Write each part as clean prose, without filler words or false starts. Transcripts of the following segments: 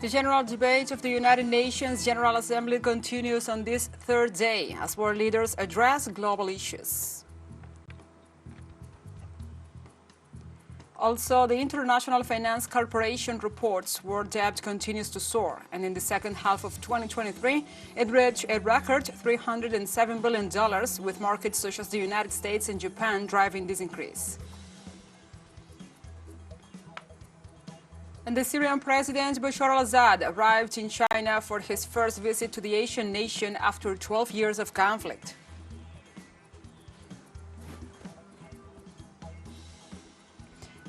The general debate of the United Nations General Assembly continues on this third day as world leaders address global issues. Also, the International Finance Corporation reports world debt continues to soar, and in the second half of 2023, it reached a record $307 billion, with markets such as the United States and Japan driving this increase. And the Syrian President Bashar al-Assad arrived in China for his first visit to the Asian nation after 12 years of conflict.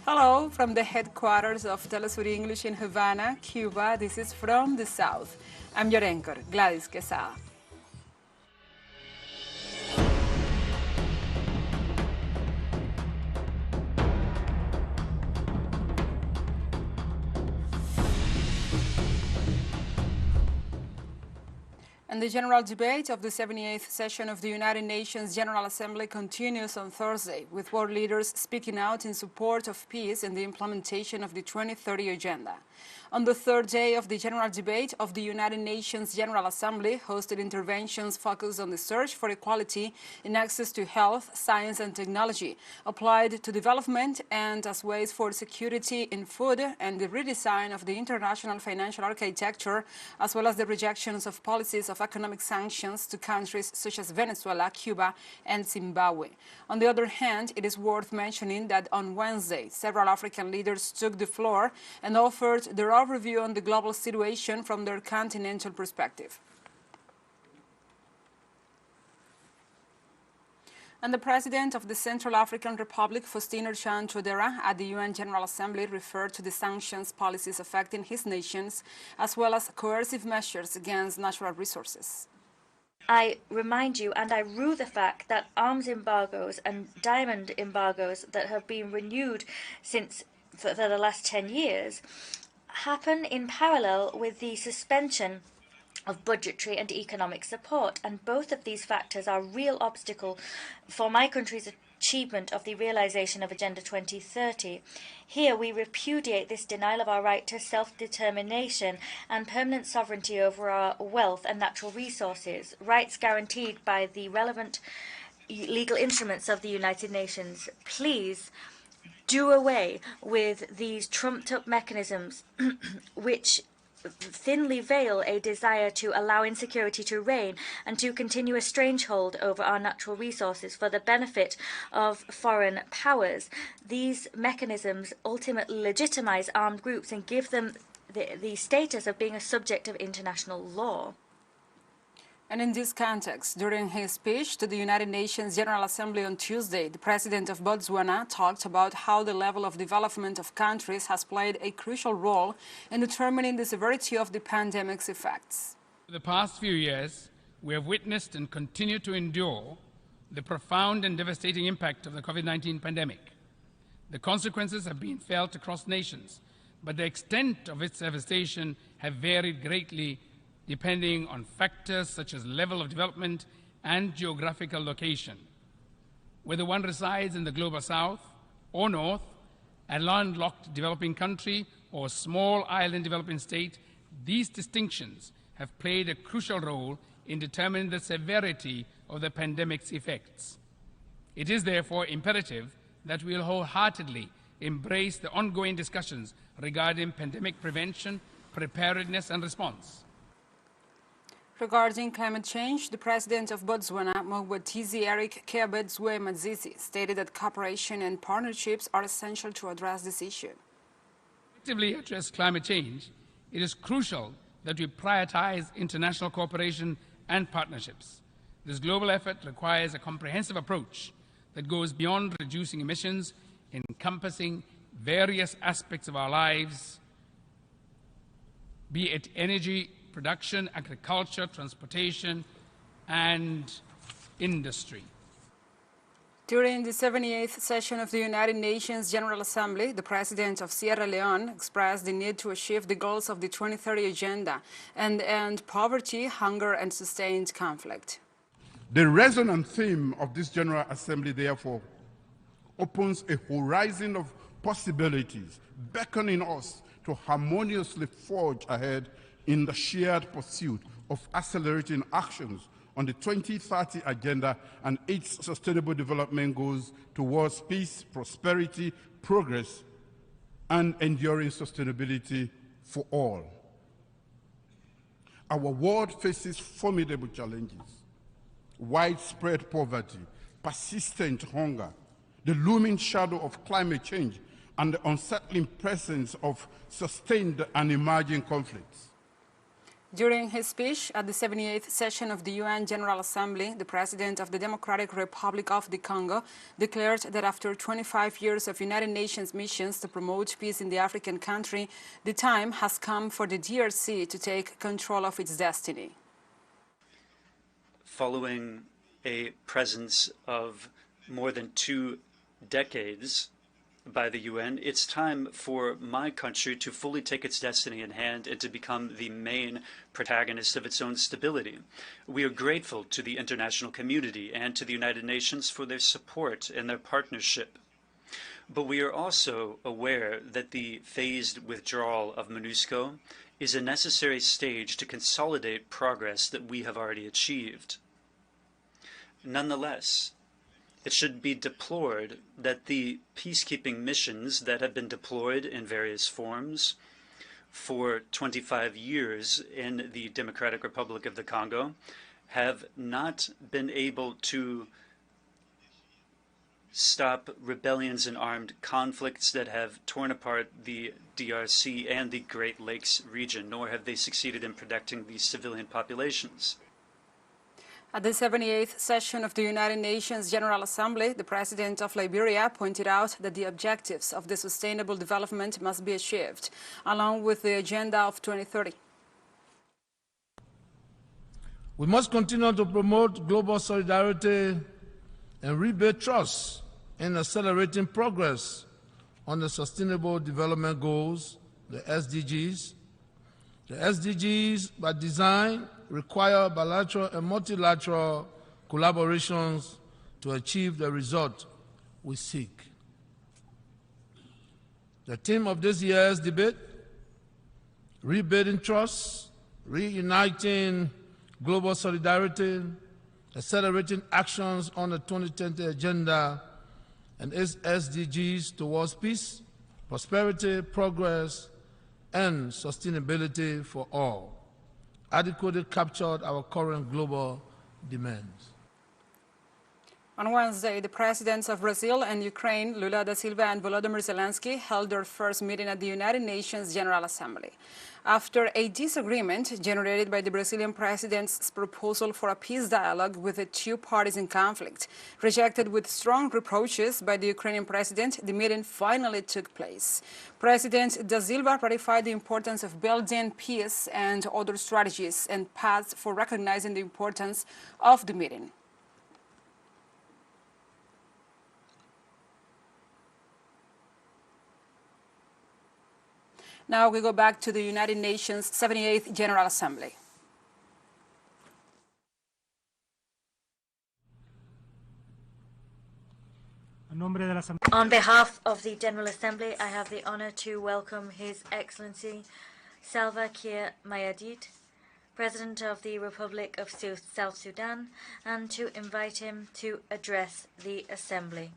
Hello from the headquarters of TeleSUR English in Havana, Cuba. This is From the South. I'm your anchor, Gladys Quesada. And the general debate of the 78th session of the United Nations General Assembly continues on Thursday, with world leaders speaking out in support of peace and the implementation of the 2030 Agenda. On the third day of the general debate of the United Nations General Assembly, hosted interventions focused on the search for equality in access to health, science and technology, applied to development and as ways for security in food, and the redesign of the international financial architecture, as well as the rejections of policies of economic sanctions to countries such as Venezuela, Cuba and Zimbabwe. On the other hand, it is worth mentioning that on Wednesday, several African leaders took the floor and offered their overview on the global situation from their continental perspective. And the President of the Central African Republic, Faustin Archange Touadéra, at the UN General Assembly referred to the sanctions policies affecting his nations, as well as coercive measures against natural resources. I remind you and I rue the fact that arms embargoes and diamond embargoes that have been renewed for the last 10 years happen in parallel with the suspension of budgetary and economic support, and both of these factors are real obstacle for my country's achievement of the realization of Agenda 2030. Here we repudiate this denial of our right to self-determination and permanent sovereignty over our wealth and natural resources, rights guaranteed by the relevant legal instruments of the United Nations. Please do away with these trumped-up mechanisms which thinly veil a desire to allow insecurity to reign and to continue a stranglehold over our natural resources for the benefit of foreign powers. These mechanisms ultimately legitimize armed groups and give them the status of being a subject of international law. And in this context, during his speech to the United Nations General Assembly on Tuesday, the President of Botswana talked about how the level of development of countries has played a crucial role in determining the severity of the pandemic's effects. For the past few years, we have witnessed and continue to endure the profound and devastating impact of the COVID-19 pandemic. The consequences have been felt across nations, but the extent of its devastation have varied greatly depending on factors such as level of development and geographical location. Whether one resides in the global south or north, a landlocked developing country or small island developing state, these distinctions have played a crucial role in determining the severity of the pandemic's effects. It is therefore imperative that we will wholeheartedly embrace the ongoing discussions regarding pandemic prevention, preparedness and response. Regarding climate change, the President of Botswana, Mogwatizi Eric Keabetswe Mazizi, stated that cooperation and partnerships are essential to address this issue. To effectively address climate change, it is crucial that we prioritize international cooperation and partnerships. This global effort requires a comprehensive approach that goes beyond reducing emissions, encompassing various aspects of our lives, be it energy production, agriculture, transportation, and industry. During the 78th session of the United Nations General Assembly, the President of Sierra Leone expressed the need to achieve the goals of the 2030 Agenda and end poverty, hunger, and sustained conflict. The resonant theme of this General Assembly, therefore, opens a horizon of possibilities, beckoning us to harmoniously forge ahead in the shared pursuit of accelerating actions on the 2030 Agenda and its Sustainable Development Goals towards peace, prosperity, progress, and enduring sustainability for all. Our world faces formidable challenges: widespread poverty, persistent hunger, the looming shadow of climate change, and the unsettling presence of sustained and emerging conflicts. During his speech at the 78th session of the UN General Assembly, the President of the Democratic Republic of the Congo declared that after 25 years of United Nations missions to promote peace in the African country, the time has come for the DRC to take control of its destiny. Following a presence of more than 2 decades by the UN, it's time for my country to fully take its destiny in hand and to become the main protagonist of its own stability. We are grateful to the international community and to the United Nations for their support and their partnership. But we are also aware that the phased withdrawal of MONUSCO is a necessary stage to consolidate progress that we have already achieved. Nonetheless, it should be deplored that the peacekeeping missions that have been deployed in various forms for 25 years in the Democratic Republic of the Congo have not been able to stop rebellions and armed conflicts that have torn apart the DRC and the Great Lakes region, nor have they succeeded in protecting the civilian populations. At the 78th session of the United Nations General Assembly, the President of Liberia pointed out that the objectives of the Sustainable Development must be achieved, along with the Agenda of 2030. We must continue to promote global solidarity and rebuild trust in accelerating progress on the Sustainable Development Goals, the SDGs. The SDGs, by design, require bilateral and multilateral collaborations to achieve the result we seek. The theme of this year's debate, rebuilding trust, reuniting global solidarity, accelerating actions on the 2030 Agenda and its SDGs towards peace, prosperity, progress, and sustainability for all, adequately captured our current global demands. On Wednesday, the presidents of Brazil and Ukraine, Lula da Silva and Volodymyr Zelensky, held their first meeting at the United Nations General Assembly. After a disagreement generated by the Brazilian president's proposal for a peace dialogue with the two parties in conflict, rejected with strong reproaches by the Ukrainian president, the meeting finally took place. President da Silva ratified the importance of building peace and other strategies and paths for recognizing the importance of the meeting. Now we go back to the United Nations 78th General Assembly. On behalf of the General Assembly, I have the honor to welcome His Excellency Salva Kiir Mayardit, President of the Republic of South Sudan, and to invite him to address the Assembly.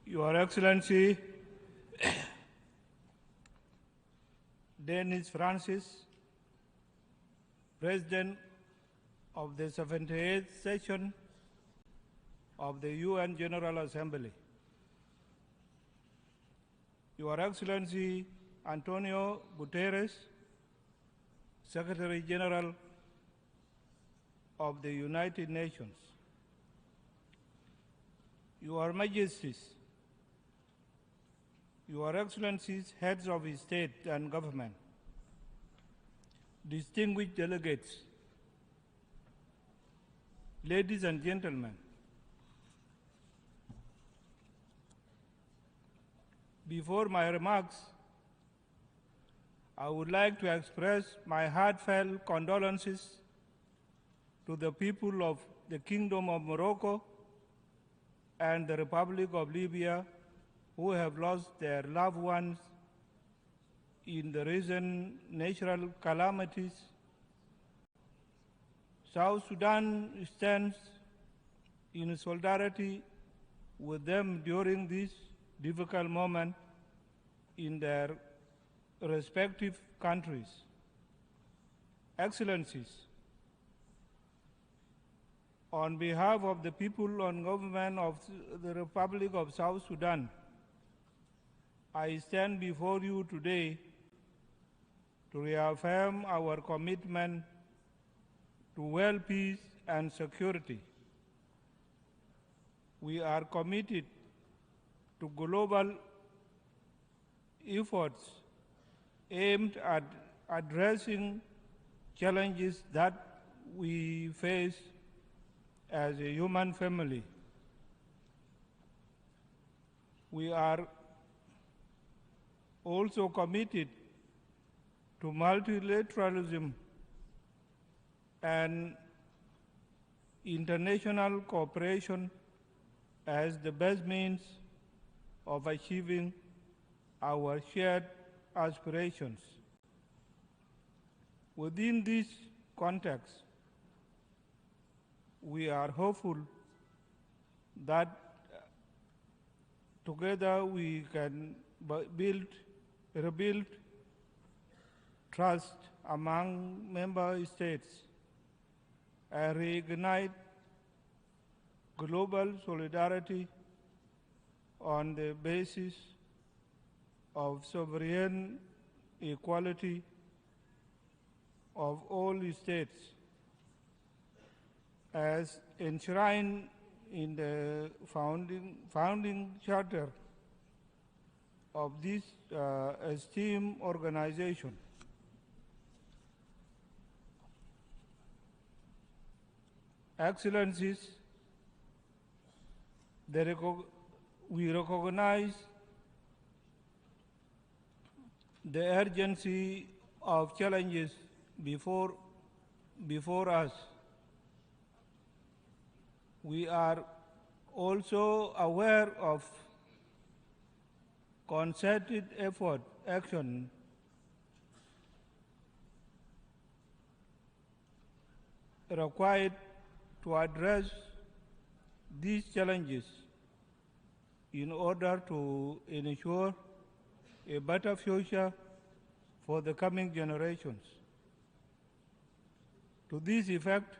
Your Excellency, Denis Francis, President of the 78th session of the UN General Assembly. Your Excellency, Antonio Guterres, Secretary General of the United Nations. Your Majesties, Your Excellencies, heads of state and government, distinguished delegates, ladies and gentlemen, before my remarks, I would like to express my heartfelt condolences to the people of the Kingdom of Morocco and the Republic of Libya who have lost their loved ones in the recent natural calamities. South Sudan stands in solidarity with them during this difficult moment in their respective countries. Excellencies, on behalf of the people and government of the Republic of South Sudan, I stand before you today to reaffirm our commitment to world peace and security. We are committed to global efforts aimed at addressing challenges that we face as a human family. We are also committed to multilateralism and international cooperation as the best means of achieving our shared aspirations. Within this context, we are hopeful that together we can rebuild trust among member states and reignite global solidarity on the basis of sovereign equality of all states as enshrined in the founding charter of this esteemed organization. Excellencies, we recognize the urgency of challenges before us. We are also aware of concerted action required to address these challenges in order to ensure a better future for the coming generations. To this effect,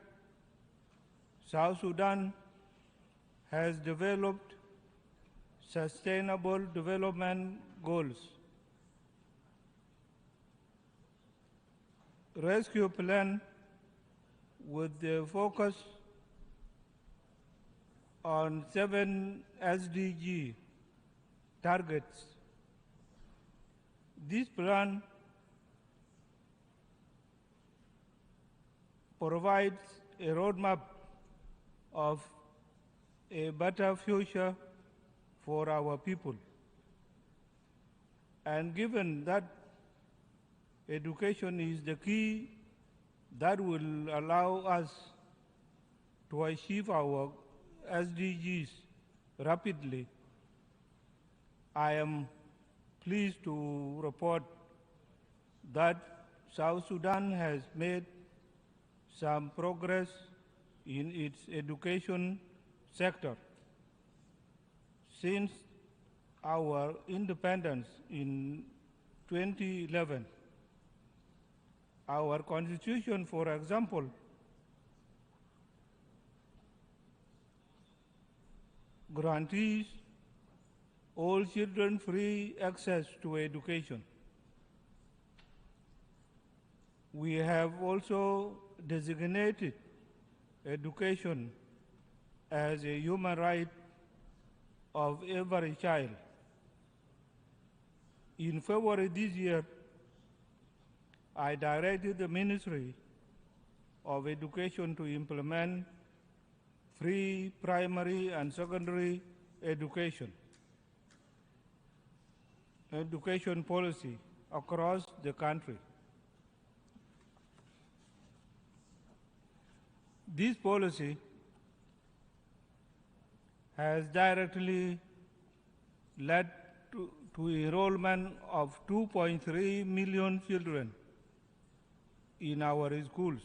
South Sudan has developed sustainable development goals, rescue plan with the focus on 7 SDG targets. This plan provides a roadmap of a better future for our people. And given that education is the key that will allow us to achieve our SDGs rapidly, I am pleased to report that South Sudan has made some progress in its education sector. Since our independence in 2011, our constitution, for example, guarantees all children free access to education. We have also designated education as a human right of every child. In February this year, I directed the Ministry of Education to implement free primary and secondary education policy across the country. This policy has directly led to enrollment of 2.3 million children in our schools.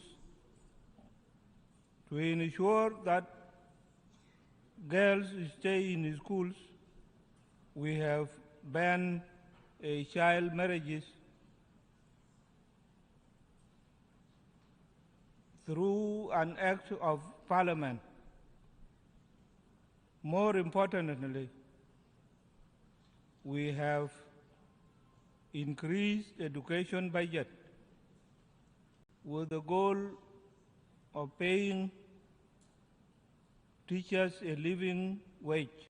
To ensure that girls stay in schools, we have banned child marriages through an act of parliament. More importantly, we have increased education budget with the goal of paying teachers a living wage.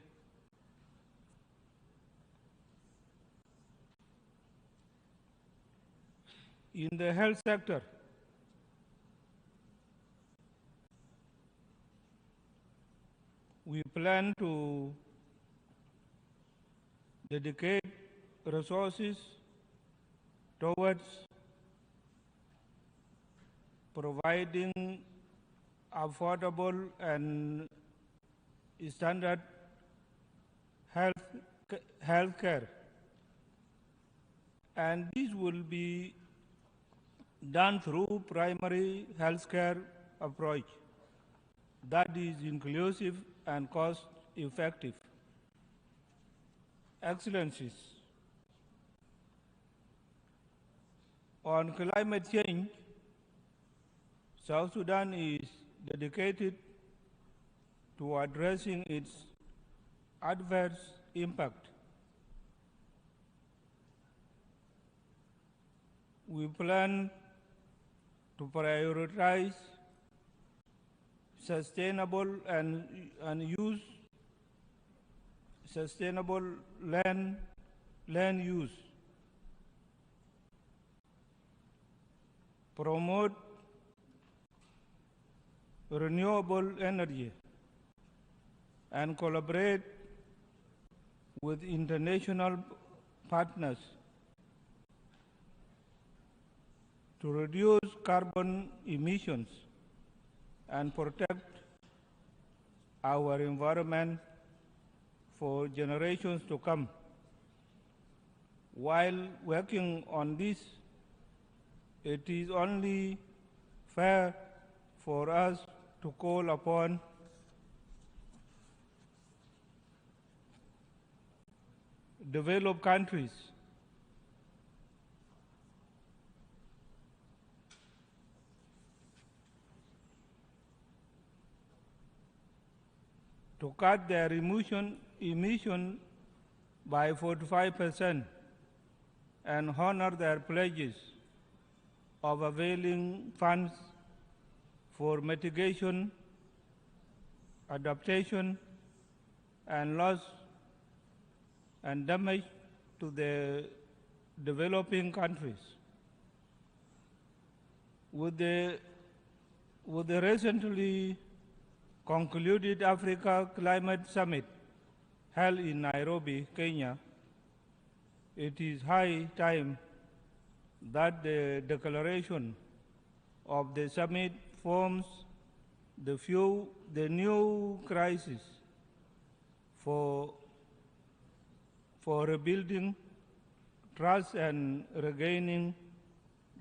In the health sector, we plan to dedicate resources towards providing affordable and standard health care. And this will be done through primary health care approach that is inclusive and cost effective. Excellencies, on climate change, South Sudan is dedicated to addressing its adverse impact. We plan to prioritize sustainable sustainable land use, promote renewable energy, and collaborate with international partners to reduce carbon emissions and protect our environment for generations to come. While working on this, it is only fair for us to call upon developed countries to cut their emission by 45% and honor their pledges of availing funds for mitigation, adaptation, and loss and damage to the developing countries. With the recently concluded Africa Climate Summit held in Nairobi, Kenya, it is high time that the declaration of the summit forms the new crisis for rebuilding trust and regaining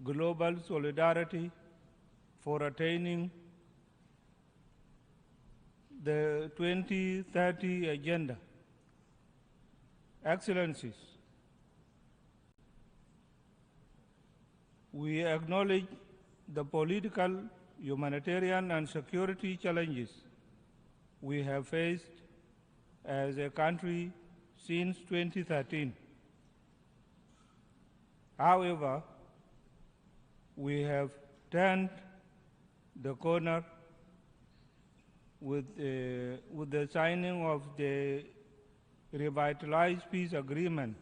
global solidarity for attaining the 2030 Agenda. Excellencies, we acknowledge the political, humanitarian, and security challenges we have faced as a country since 2013. However, we have turned the corner with the signing of the revitalized peace agreement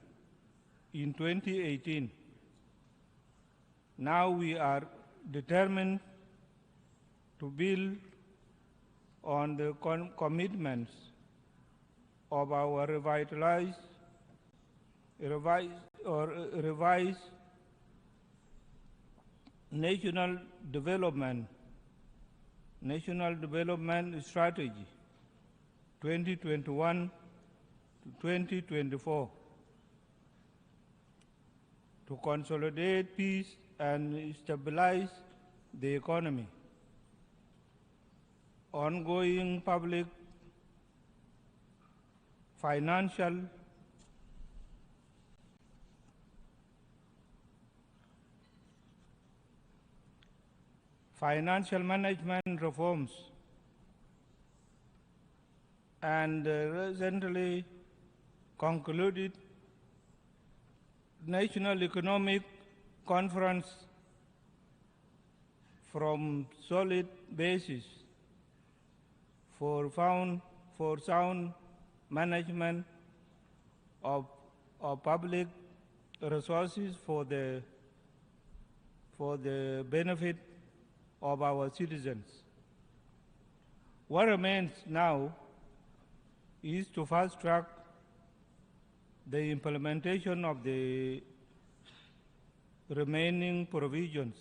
in 2018. Now we are determined to build on the commitments of our revised national development strategy 2021 to 2024 to consolidate peace and stabilize the economy. Ongoing public financial management reforms and recently concluded National Economic Conference from solid basis for sound management of public resources for the benefit of our citizens. What remains now is to fast-track the implementation of the remaining provisions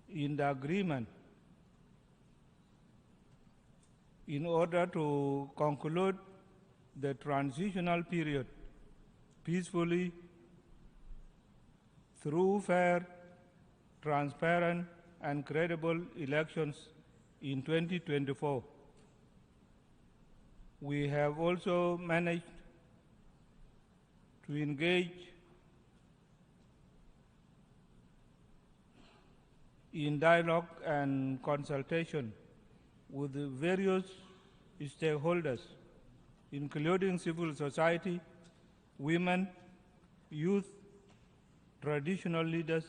in the agreement in order to conclude the transitional period peacefully through fair, transparent, and credible elections in 2024. We have also managed to engage in dialogue and consultation with the various stakeholders, including civil society, women, youth, traditional leaders,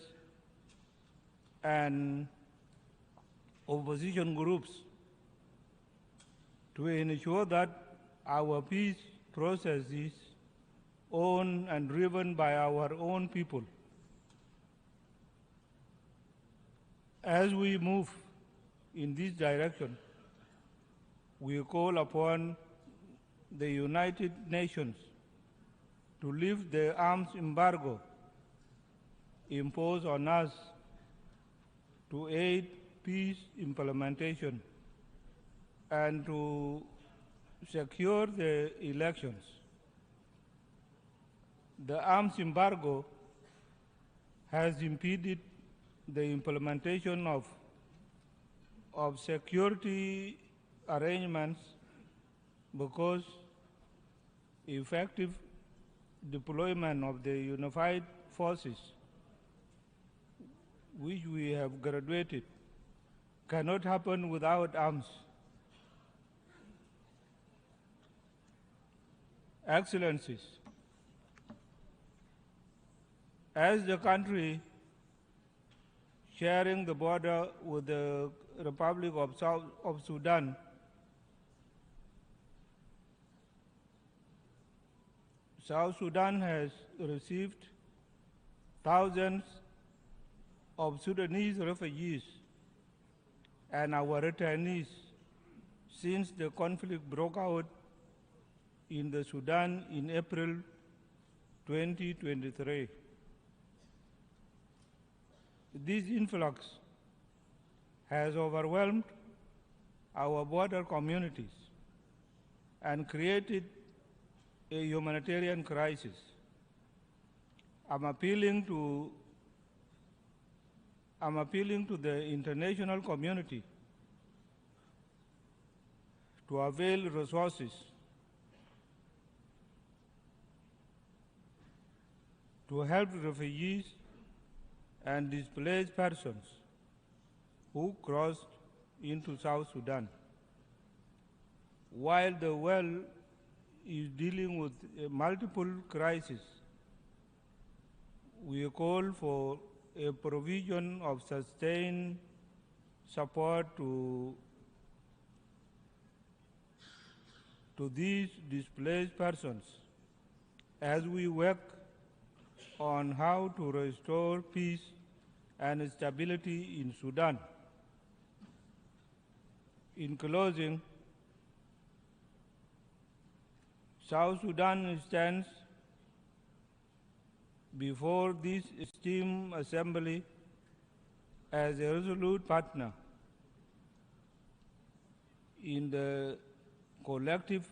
and opposition groups to ensure that our peace process is owned and driven by our own people. As we move in this direction, we call upon the United Nations to lift the arms embargo imposed on us to aid peace implementation and to secure the elections. The arms embargo has impeded the implementation of security arrangements because effective deployment of the unified forces which we have graduated cannot happen without arms. Excellencies, as the country sharing the border with the Republic of Sudan, South Sudan has received thousands of Sudanese refugees and our returnees since the conflict broke out in the Sudan in April 2023. This influx has overwhelmed our border communities and created a humanitarian crisis. I'm appealing to the international community to avail resources to help refugees and displaced persons who crossed into South Sudan. While the world is dealing with multiple crises, we call for a provision of sustained support to to these displaced persons as we work on how to restore peace and stability in Sudan. In closing, South Sudan stands before this esteemed assembly as a resolute partner in the collective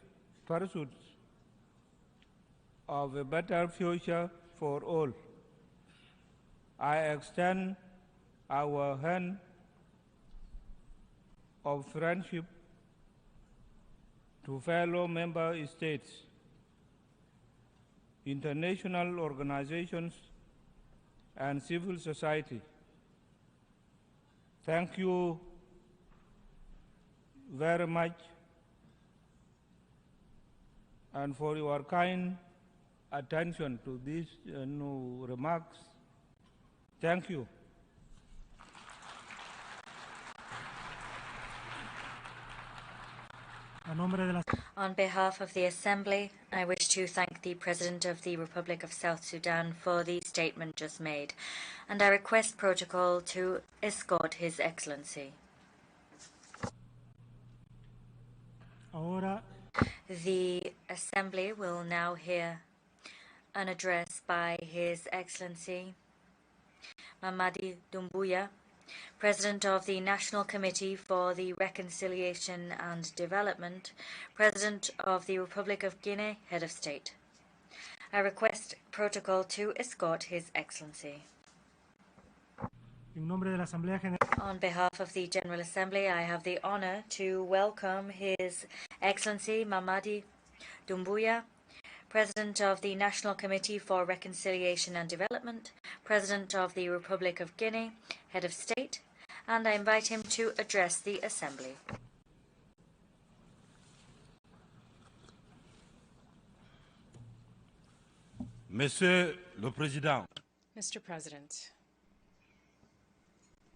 pursuit of a better future for all. I extend our hand of friendship to fellow member states, international organizations, and civil society. Thank you very much and for your kind attention to these remarks. Thank you. On behalf of the Assembly, I wish to thank the President of the Republic of South Sudan for the statement just made, and I request protocol to escort His Excellency. The Assembly will now hear an address by His Excellency Mamadi Doumbouya, President of the National Committee for the Reconciliation and Development, President of the Republic of Guinea, Head of State. I request protocol to escort His Excellency. On behalf of the General Assembly, I have the honor to welcome His Excellency Mamadi Doumbouya, President of the National Committee for Reconciliation and Development, President of the Republic of Guinea, Head of State, and I invite him to address the Assembly. Monsieur le Président, Mr. President,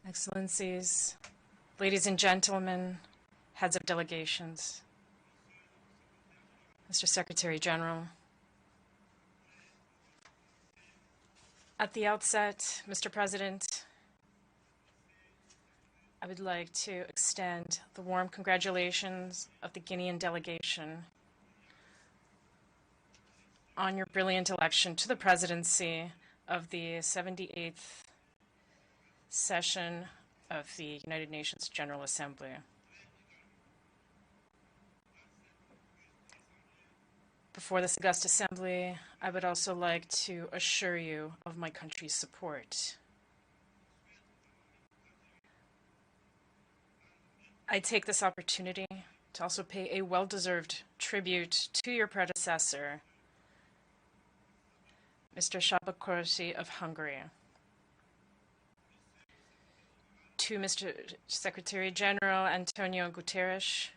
Excellencies, ladies and gentlemen, heads of delegations, Mr. Secretary General. At the outset, Mr. President, I would like to extend the warm congratulations of the Guinean delegation on your brilliant election to the presidency of the 78th session of the United Nations General Assembly. Before this august assembly, I would also like to assure you of my country's support. I take this opportunity to also pay a well-deserved tribute to your predecessor, Mr. Shabakorsi of Hungary. To Mr. Secretary General Antonio Guterres,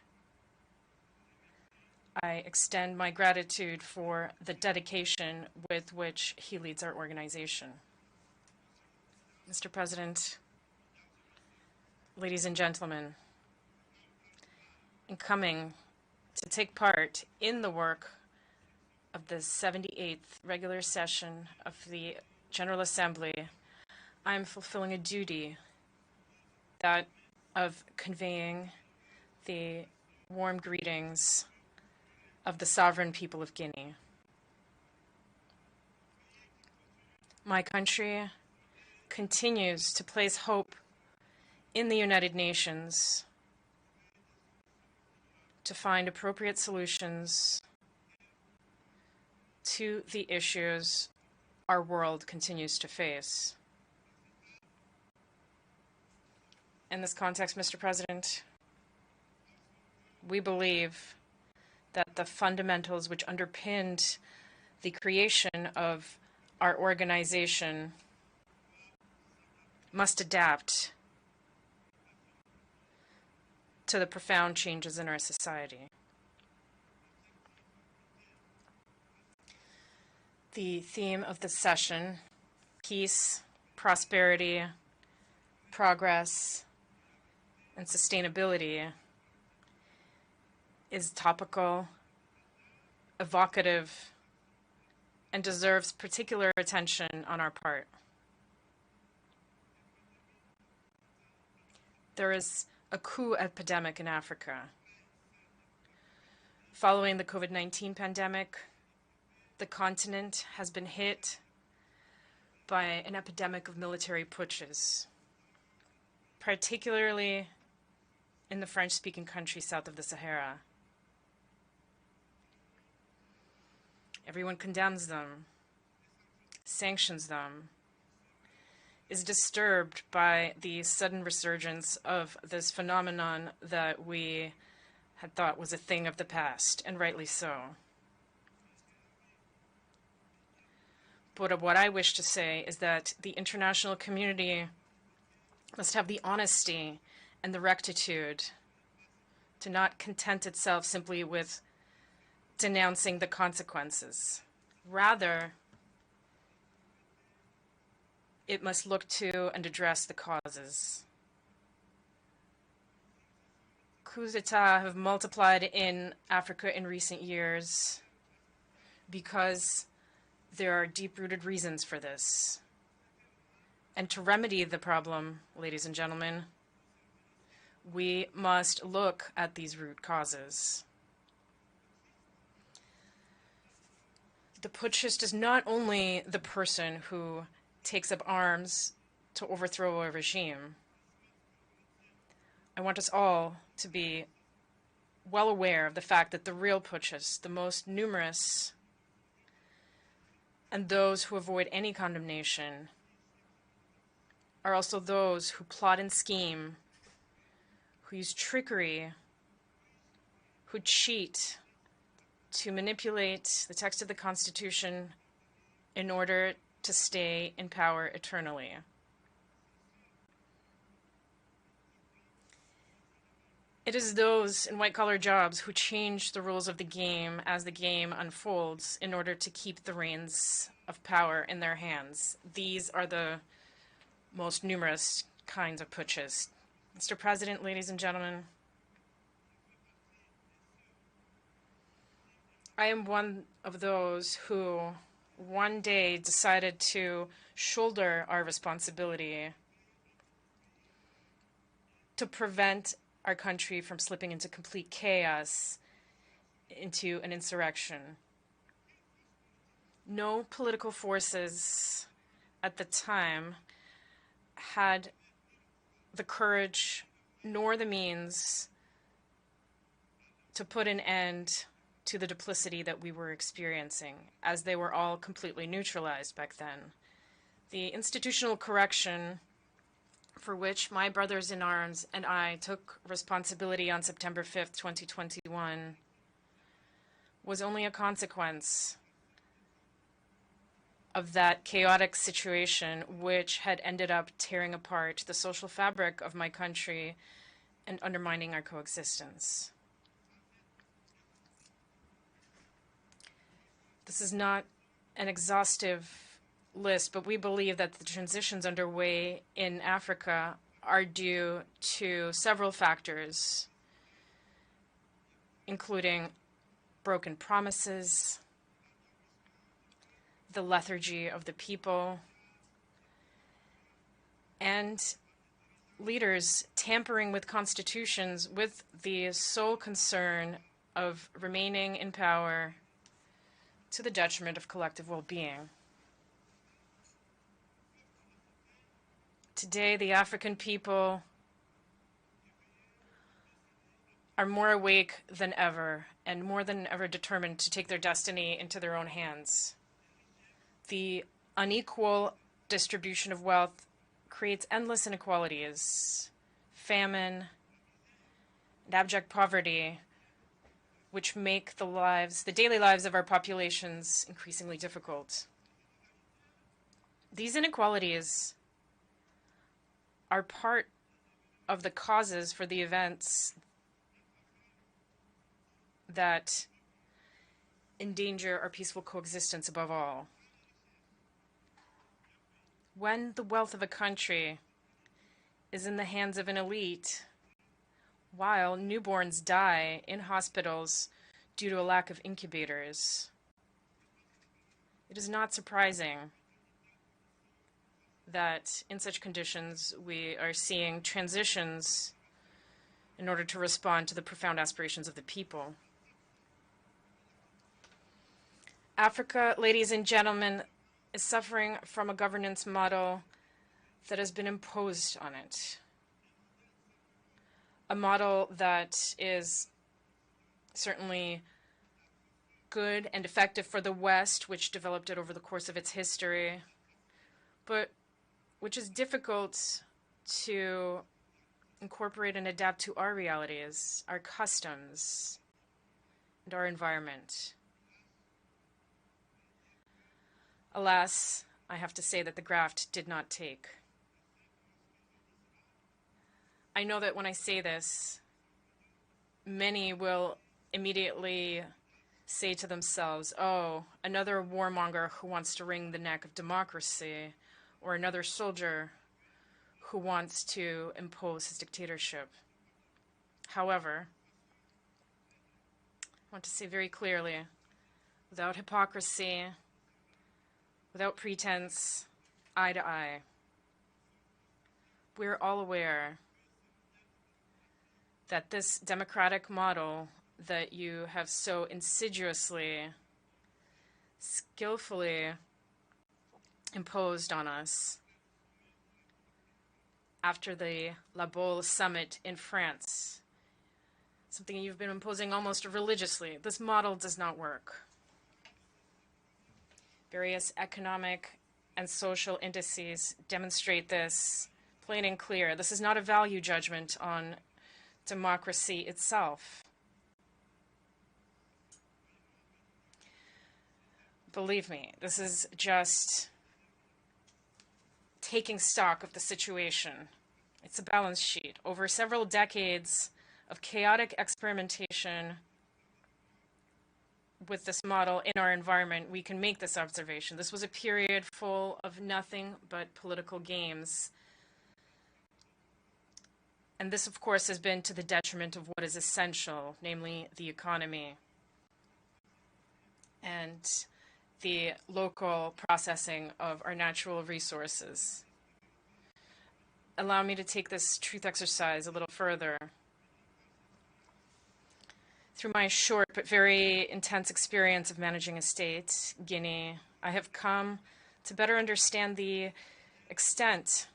I extend my gratitude for the dedication with which he leads our organization. Mr. President, ladies and gentlemen, in coming to take part in the work of the 78th regular session of the General Assembly, I'm fulfilling a duty, that of conveying the warm greetings of the sovereign people of Guinea. My country continues to place hope in the United Nations to find appropriate solutions to the issues our world continues to face. In this context, Mr. President, we believe that the fundamentals which underpinned the creation of our organization must adapt to the profound changes in our society. The theme of this session, peace, prosperity, progress, and sustainability, is topical evocative, and deserves particular attention on our part. There is a coup epidemic in Africa. Following the COVID-19 pandemic, the continent has been hit by an epidemic of military putsches, particularly in the French-speaking countries south of the Sahara. Everyone condemns them, sanctions them, is disturbed by the sudden resurgence of this phenomenon that we had thought was a thing of the past, and rightly so. But what I wish to say is that the international community must have the honesty and the rectitude to not content itself simply with denouncing the consequences. Rather, it must look to and address the causes. Coups d'etat have multiplied in Africa in recent years because there are deep-rooted reasons for this. And to remedy the problem, ladies and gentlemen, we must look at these root causes. The putschist is not only the person who takes up arms to overthrow a regime. I want us all to be well aware of the fact that the real putschists, the most numerous, and those who avoid any condemnation, are also those who plot and scheme, who use trickery, who cheat to manipulate the text of the Constitution in order to stay in power eternally. It is those in white-collar jobs who change the rules of the game as the game unfolds in order to keep the reins of power in their hands. These are the most numerous kinds of putschists. Mr. President, ladies and gentlemen, I am one of those who one day decided to shoulder our responsibility to prevent our country from slipping into complete chaos, into an insurrection. No political forces at the time had the courage nor the means to put an end to the duplicity that we were experiencing, as they were all completely neutralized back then. The institutional correction for which my brothers in arms and I took responsibility on September 5th, 2021, was only a consequence of that chaotic situation which had ended up tearing apart the social fabric of my country and undermining our coexistence. This is not an exhaustive list, but we believe that the transitions underway in Africa are due to several factors, including broken promises, the lethargy of the people, and leaders tampering with constitutions with the sole concern of remaining in power to the detriment of collective well-being. Today, the African people are more awake than ever and more than ever determined to take their destiny into their own hands. The unequal distribution of wealth creates endless inequalities, famine, and abject poverty, which make the daily lives of our populations increasingly difficult. These inequalities are part of the causes for the events that endanger our peaceful coexistence above all. When the wealth of a country is in the hands of an elite, while newborns die in hospitals due to a lack of incubators. It is not surprising that in such conditions we are seeing transitions in order to respond to the profound aspirations of the people. Africa, ladies and gentlemen, is suffering from a governance model that has been imposed on it. A model that is certainly good and effective for the West, which developed it over the course of its history, but which is difficult to incorporate and adapt to our realities, our customs, and our environment. Alas, I have to say that the graft did not take. I know that when I say this, many will immediately say to themselves, oh, another warmonger who wants to wring the neck of democracy, or another soldier who wants to impose his dictatorship. However, I want to say very clearly, without hypocrisy, without pretense, eye to eye, we're all aware that this democratic model that you have so insidiously, skillfully imposed on us after the La Baule summit in France, something you've been imposing almost religiously. This model does not work. Various economic and social indices demonstrate this plain and clear. This is not a value judgment on democracy itself. Believe me, this is just taking stock of the situation. It's a balance sheet. Over several decades of chaotic experimentation with this model in our environment, we can make this observation. This was a period full of nothing but political games. And this, of course, has been to the detriment of what is essential, namely the economy and the local processing of our natural resources. Allow me to take this truth exercise a little further. Through my short but very intense experience of managing a state, Guinea, I have come to better understand the extent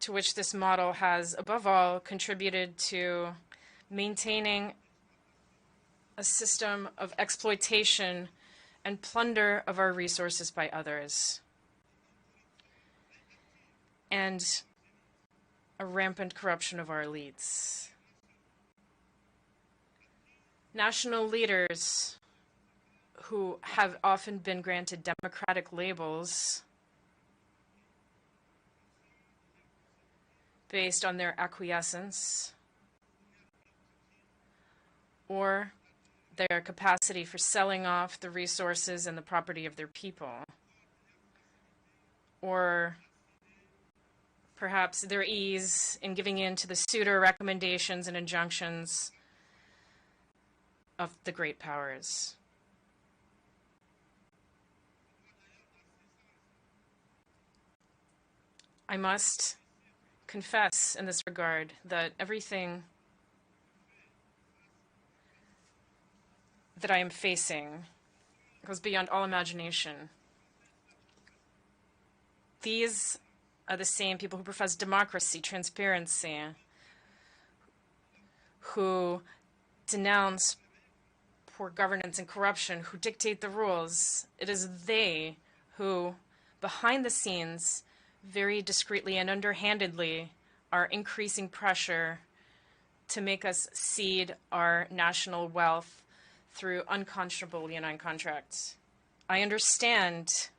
to which this model has, above all, contributed to maintaining a system of exploitation and plunder of our resources by others, and a rampant corruption of our elites. National leaders who have often been granted democratic labels based on their acquiescence or their capacity for selling off the resources and the property of their people, or perhaps their ease in giving in to the suitor recommendations and injunctions of the great powers. I must confess in this regard that everything that I am facing goes beyond all imagination. These are the same people who profess democracy, transparency, who denounce poor governance and corruption, who dictate the rules. It is they who, behind the scenes, very discreetly and underhandedly, are increasing pressure to make us cede our national wealth through unconscionable leonine contracts. I understand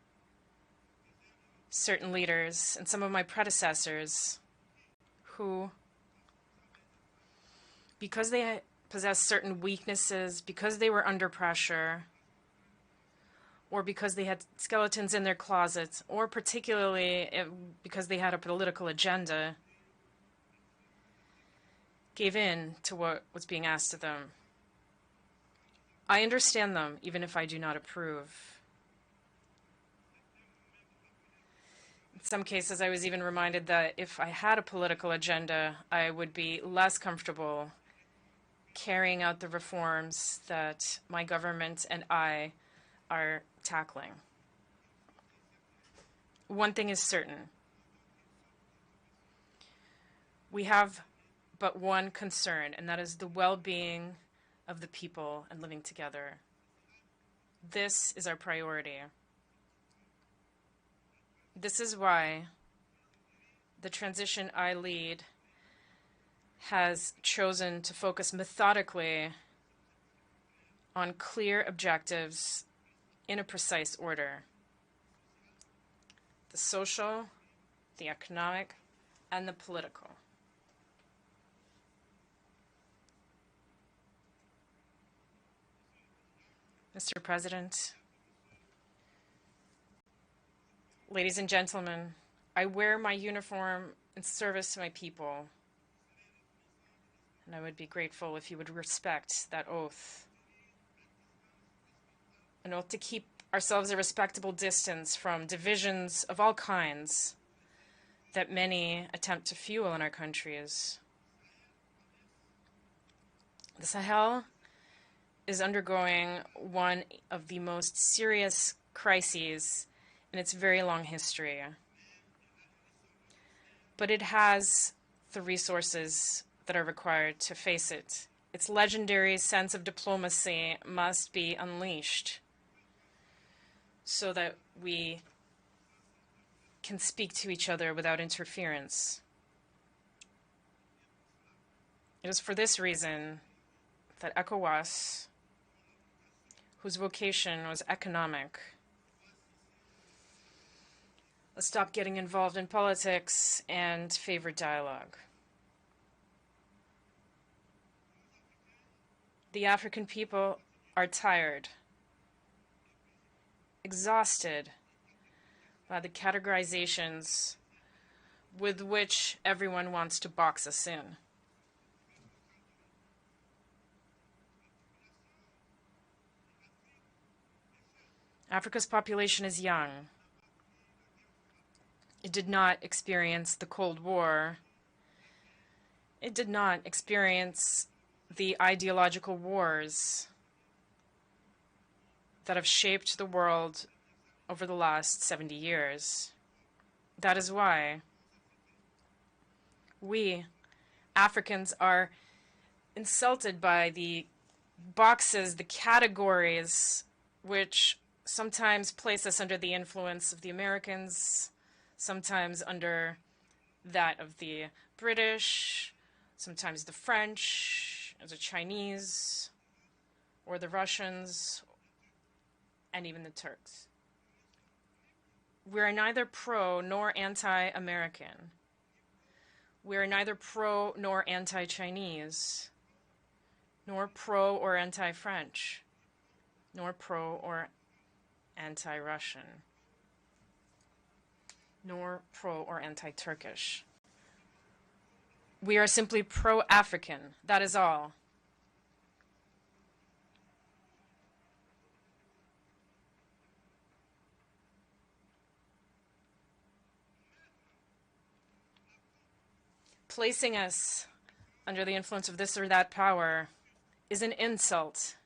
certain leaders and some of my predecessors who, because they possess certain weaknesses, because they were under pressure, or because they had skeletons in their closets, or particularly because they had a political agenda, gave in to what was being asked of them. I understand them, even if I do not approve. In some cases, I was even reminded that if I had a political agenda, I would be less comfortable carrying out the reforms that my government and I are tackling. One thing is certain. We have but one concern, and that is the well-being of the people and living together. This is our priority. This is why the transition I lead has chosen to focus methodically on clear objectives in a precise order: the social, the economic, and the political. Mr. President, ladies and gentlemen, I wear my uniform in service to my people, and I would be grateful if you would respect that oath. An oath to keep ourselves a respectable distance from divisions of all kinds that many attempt to fuel in our countries. The Sahel is undergoing one of the most serious crises in its very long history. But it has the resources that are required to face it. Its legendary sense of diplomacy must be unleashed so that we can speak to each other without interference. It is for this reason that ECOWAS, whose vocation was economic, let's stop getting involved in politics and favor dialogue. The African people are tired, exhausted by the categorizations with which everyone wants to box us in. Africa's population is young. It did not experience the Cold War. It did not experience the ideological wars that have shaped the world over the last 70 years. That is why we, Africans, are insulted by the boxes, the categories, which sometimes place us under the influence of the Americans, sometimes under that of the British, sometimes the French, or the Chinese, or the Russians, and even the Turks. We are neither pro nor anti-American. We are neither pro nor anti-Chinese, nor pro or anti-French, nor pro or anti-Russian, nor pro or anti-Turkish. We are simply pro-African, that is all. Placing us under the influence of this or that power is an insult.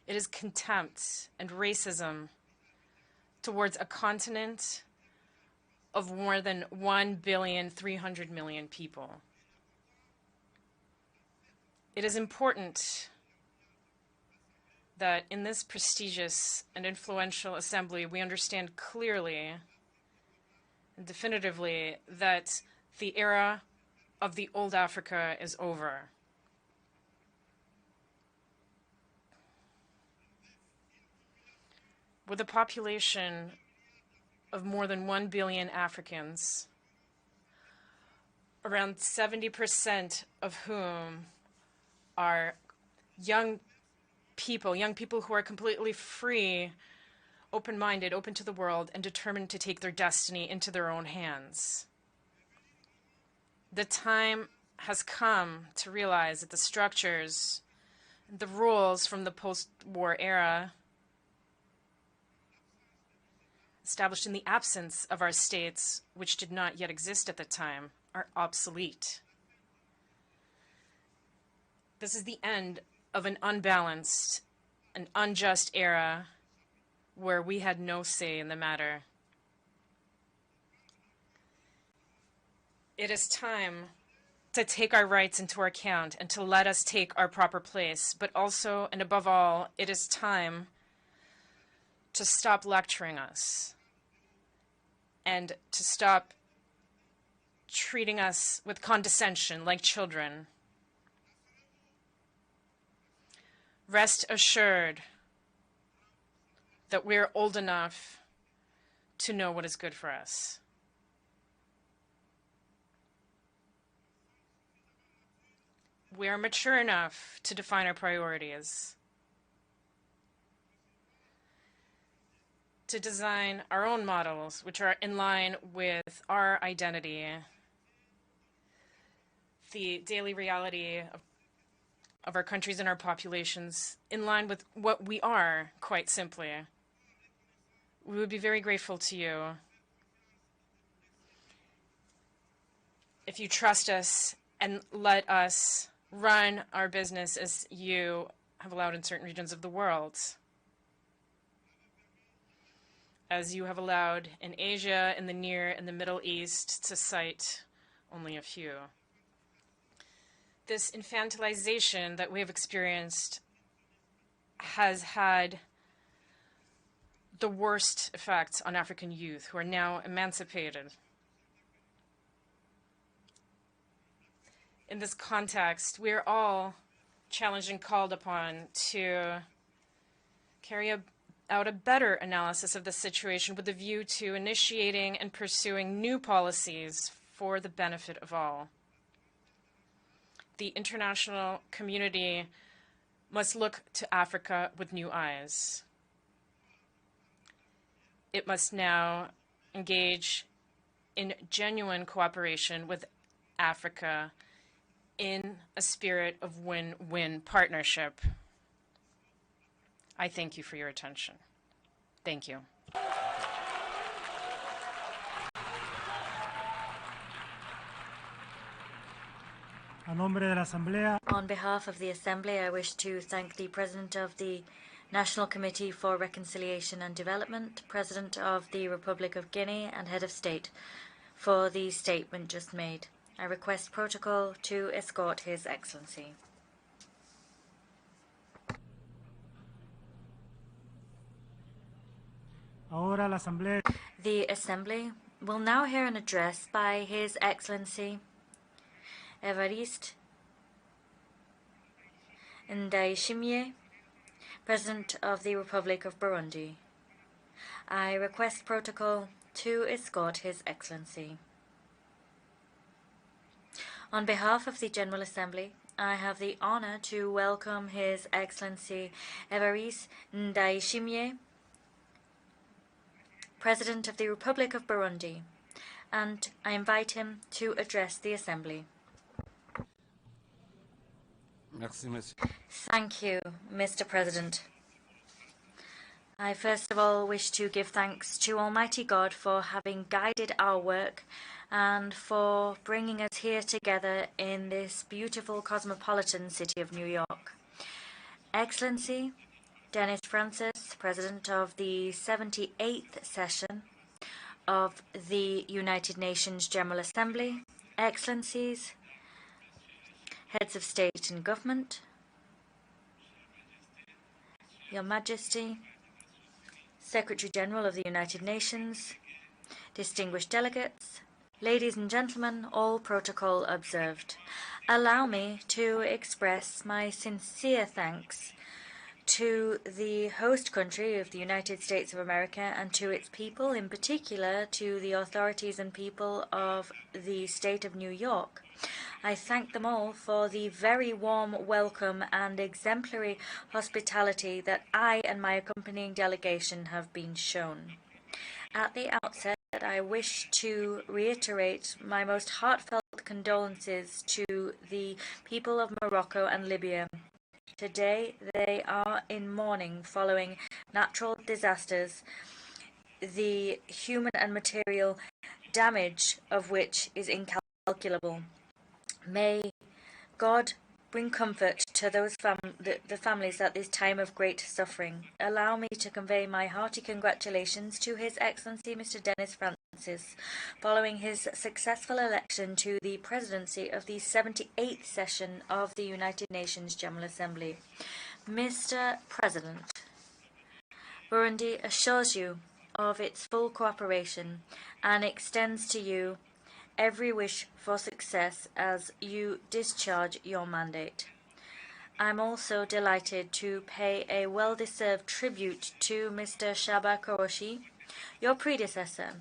It is contempt and racism towards a continent of more than 1,300,000,000 people. It is important that in this prestigious and influential assembly we understand clearly and definitively that the era of the old Africa is over. With a population of more than 1 billion Africans, around 70% of whom are young people who are completely free, open-minded, open to the world, and determined to take their destiny into their own hands. The time has come to realize that the structures The rules from the post-war era, established in the absence of our states, which did not yet exist at the time, are obsolete. This is the end of an unbalanced, an unjust era where we had no say in the matter. It is time to take our rights into account and to let us take our proper place. But also, and above all, it is time to stop lecturing us and to stop treating us with condescension like children. Rest assured that we're old enough to know what is good for us. We are mature enough to define our priorities, to design our own models which are in line with our identity, the daily reality of our countries and our populations, in line with what we are, quite simply. We would be very grateful to you if you trust us and let us run our business as you have allowed in certain regions of the world, as you have allowed in Asia, in the Near and the Middle East, to cite only a few. This infantilization that we have experienced has had the worst effects on African youth who are now emancipated. In this context, we are all challenged and called upon to carry out a better analysis of the situation with a view to initiating and pursuing new policies for the benefit of all. The international community must look to Africa with new eyes. It must now engage in genuine cooperation with Africa in a spirit of win-win partnership. I thank you for your attention. Thank you. On behalf of the Assembly, I wish to thank the President of the National Committee for Reconciliation and Development, President of the Republic of Guinea, and Head of State for the statement just made. I request protocol to escort His Excellency. The Assembly will now hear an address by His Excellency Evariste Ndayishimiye, President of the Republic of Burundi. I request protocol to escort His Excellency. On behalf of the General Assembly, I have the honor to welcome His Excellency Evariste Ndayishimiye, President of the Republic of Burundi, and I invite him to address the Assembly. Thank you, Mr. President. I first of all wish to give thanks to Almighty God for having guided our work and for bringing us here together in this beautiful cosmopolitan city of New York. Excellency Dennis Francis, President of the 78th session of the United Nations General Assembly, Excellencies, Heads of State and Government, Your Majesty, Secretary General of the United Nations, distinguished delegates, ladies and gentlemen, all protocol observed. Allow me to express my sincere thanks to the host country of the United States of America and to its people, in particular to the authorities and people of the state of New York. I thank them all for the very warm welcome and exemplary hospitality that I and my accompanying delegation have been shown. At the outset, I wish to reiterate my most heartfelt condolences to the people of Morocco and Libya Today they are in mourning following natural disasters, the human and material damage of which is incalculable. May God bring comfort to those the families at this time of great suffering. Allow me to convey my hearty congratulations to His Excellency Mr. Dennis Francis, following his successful election to the presidency of the 78th session of the United Nations General Assembly. Mr. President, Burundi assures you of its full cooperation and extends to you every wish for success as you discharge your mandate. I'm also delighted to pay a well-deserved tribute to Mr. Shaba Koroshi, your predecessor,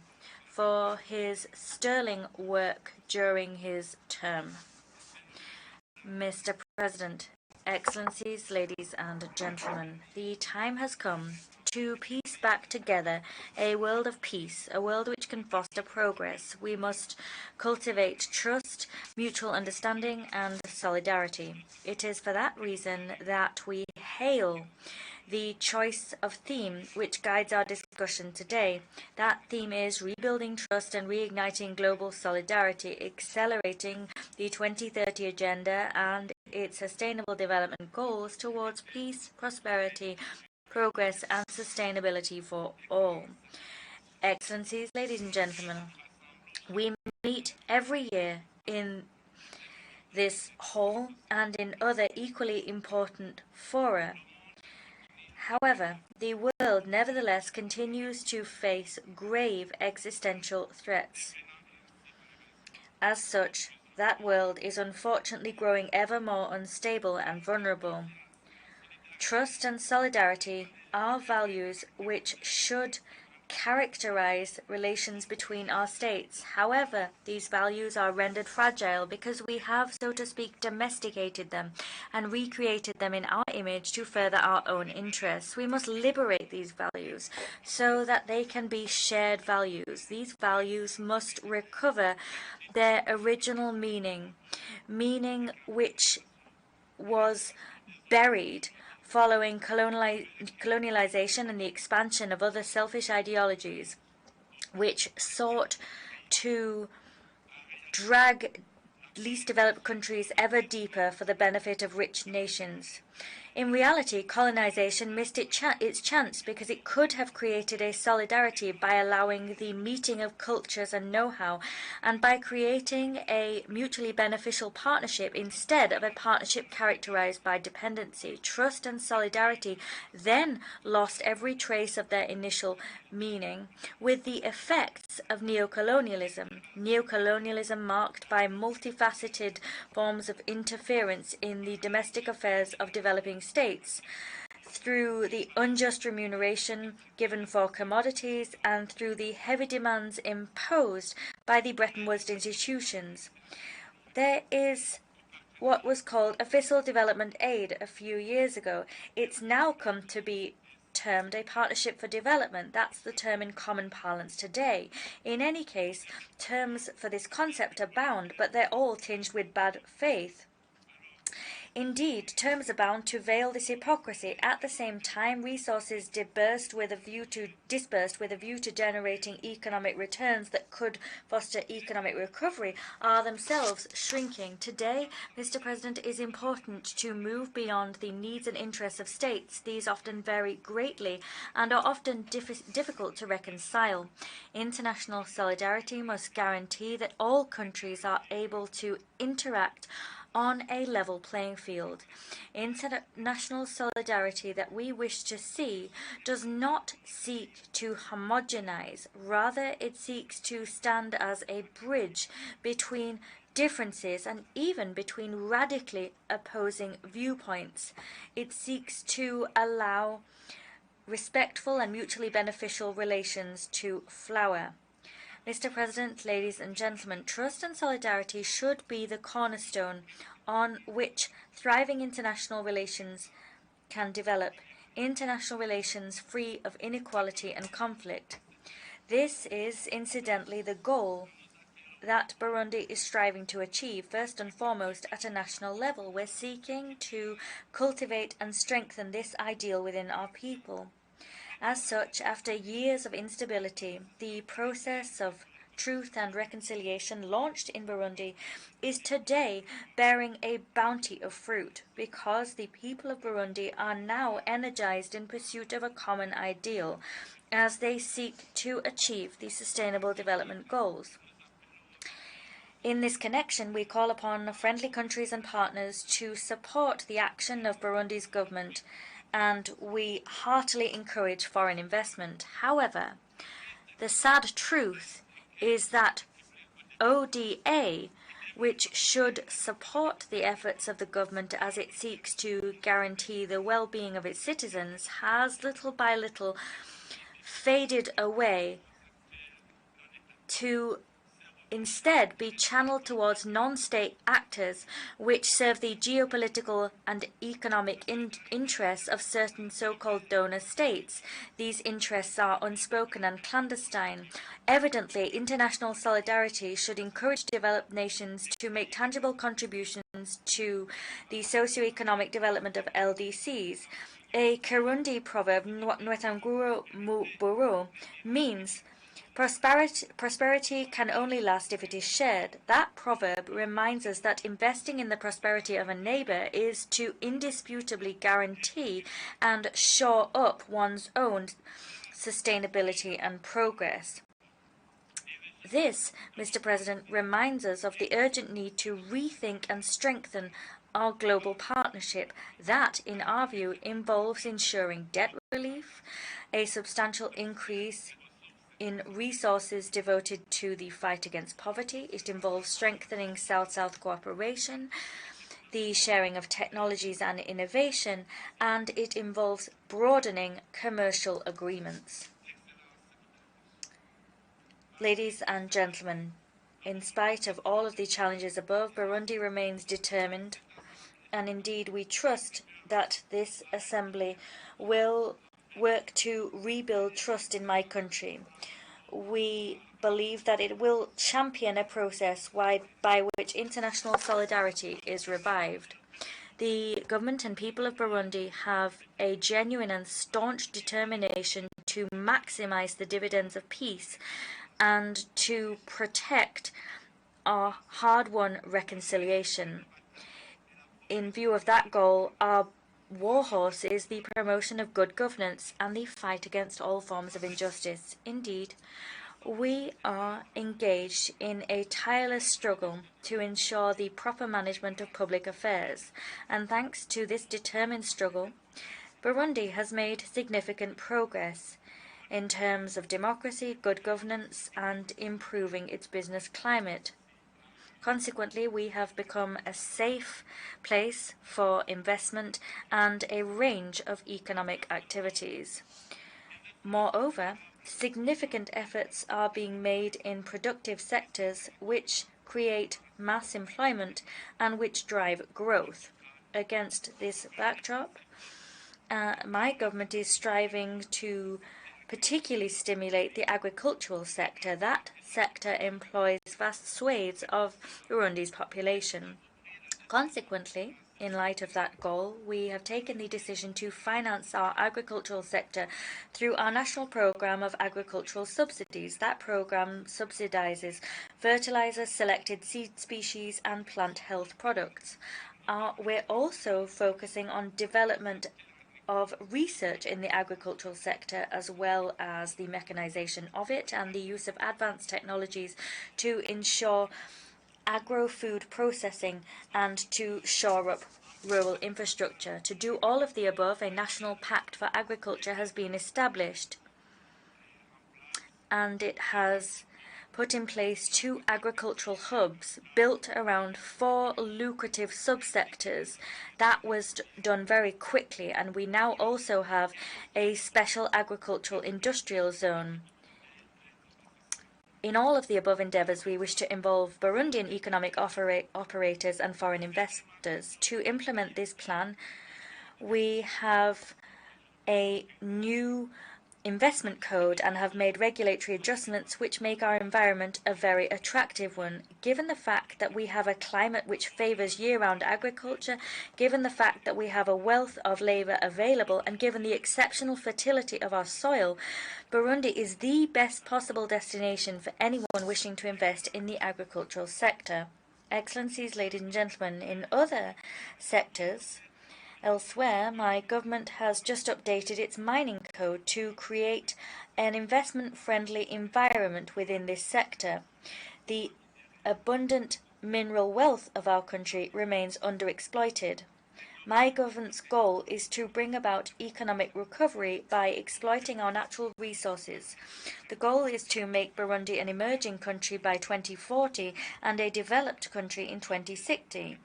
for his sterling work during his term. Mr. President, Excellencies, ladies and gentlemen, the time has come to piece back together a world of peace, a world which can foster progress. We must cultivate trust, mutual understanding, and solidarity. It is for that reason that we hail the choice of theme which guides our discussion today. That theme is rebuilding trust and reigniting global solidarity, accelerating the 2030 Agenda and its sustainable development goals towards peace, prosperity, progress and sustainability for all. Excellencies, ladies and gentlemen, we meet every year in this hall and in other equally important fora. However, the world nevertheless continues to face grave existential threats. As such, that world is unfortunately growing ever more unstable and vulnerable. Trust and solidarity are values which should characterize relations between our states. However, these values are rendered fragile because we have, so to speak, domesticated them and recreated them in our image to further our own interests. We must liberate these values so that they can be shared values. These values must recover their original meaning which was buried following colonialization and the expansion of other selfish ideologies, which sought to drag least developed countries ever deeper for the benefit of rich nations. In reality, colonization missed its chance because it could have created a solidarity by allowing the meeting of cultures and know-how, and by creating a mutually beneficial partnership instead of a partnership characterized by dependency. Trust and solidarity then lost every trace of their initial meaning, with the effects of neocolonialism. Neocolonialism marked by multifaceted forms of interference in the domestic affairs of developing states, through the unjust remuneration given for commodities and through the heavy demands imposed by the Bretton Woods institutions. There is what was called official development aid a few years ago. It's now come to be termed a partnership for development. That's the term in common parlance today. In any case, terms for this concept abound, but they're all tinged with bad faith. Indeed, terms abound to veil this hypocrisy. At the same time, resources dispersed with a view to generating economic returns that could foster economic recovery are themselves shrinking. Today, Mr. President, it is important to move beyond the needs and interests of states. These often vary greatly and are often difficult to reconcile. International solidarity must guarantee that all countries are able to interact on a level playing field. International solidarity that we wish to see does not seek to homogenize. Rather, it seeks to stand as a bridge between differences and even between radically opposing viewpoints. It seeks to allow respectful and mutually beneficial relations to flower. Mr. President, ladies and gentlemen, trust and solidarity should be the cornerstone on which thriving international relations can develop, international relations free of inequality and conflict. This is, incidentally, the goal that Burundi is striving to achieve, first and foremost at a national level. We're seeking to cultivate and strengthen this ideal within our people. As such, after years of instability, the process of truth and reconciliation launched in Burundi is today bearing a bounty of fruit, because the people of Burundi are now energized in pursuit of a common ideal as they seek to achieve the Sustainable Development Goals. In this connection, we call upon friendly countries and partners to support the action of Burundi's government, and we heartily encourage foreign investment. However, the sad truth is that ODA, which should support the efforts of the government as it seeks to guarantee the well-being of its citizens, has little by little faded away to instead be channeled towards non-state actors which serve the geopolitical and economic interests of certain so-called donor states. These interests are unspoken and clandestine. Evidently, international solidarity should encourage developed nations to make tangible contributions to the socio-economic development of LDCs. A Kirundi proverb, Nwetanguro Muburo, means prosperity can only last if it is shared. That proverb reminds us that investing in the prosperity of a neighbor is to indisputably guarantee and shore up one's own sustainability and progress. This, Mr. President, reminds us of the urgent need to rethink and strengthen our global partnership. That, in our view, involves ensuring debt relief, a substantial increase in resources devoted to the fight against poverty. It involves strengthening South-South cooperation, the sharing of technologies and innovation, and it involves broadening commercial agreements. Ladies and gentlemen, in spite of all of the challenges above, Burundi remains determined, and indeed we trust that this Assembly will work to rebuild trust in my country. We believe that it will champion a process by which international solidarity is revived. The government and people of Burundi have a genuine and staunch determination to maximize the dividends of peace and to protect our hard-won reconciliation. In view of that goal, our warhorse is the promotion of good governance and the fight against all forms of injustice. Indeed, we are engaged in a tireless struggle to ensure the proper management of public affairs, and thanks to this determined struggle, Burundi has made significant progress in terms of democracy, good governance, and improving its business climate. Consequently, we have become a safe place for investment and a range of economic activities. Moreover, significant efforts are being made in productive sectors which create mass employment and which drive growth. Against this backdrop, my government is striving to particularly stimulate the agricultural sector. That sector employs vast swathes of Burundi's population. Consequently, in light of that goal, we have taken the decision to finance our agricultural sector through our national program of agricultural subsidies. That program subsidizes fertilizers, selected seed species, and plant health products. We're also focusing on development of research in the agricultural sector, as well as the mechanization of it and the use of advanced technologies to ensure agro-food processing and to shore up rural infrastructure. To do all of the above, a national pact for agriculture has been established, and it has put in place 2 agricultural hubs built around 4 lucrative subsectors. That was done very quickly, and we now also have a special agricultural industrial zone. In all of the above endeavours, we wish to involve Burundian economic operators and foreign investors. To implement this plan, we have a new investment code and have made regulatory adjustments which make our environment a very attractive one. Given the fact that we have a climate which favours year-round agriculture, given the fact that we have a wealth of labour available, and given the exceptional fertility of our soil, Burundi is the best possible destination for anyone wishing to invest in the agricultural sector. Excellencies, ladies and gentlemen, in other sectors, elsewhere, my government has just updated its mining code to create an investment-friendly environment within this sector. The abundant mineral wealth of our country remains underexploited. My government's goal is to bring about economic recovery by exploiting our natural resources. The goal is to make Burundi an emerging country by 2040 and a developed country in 2060.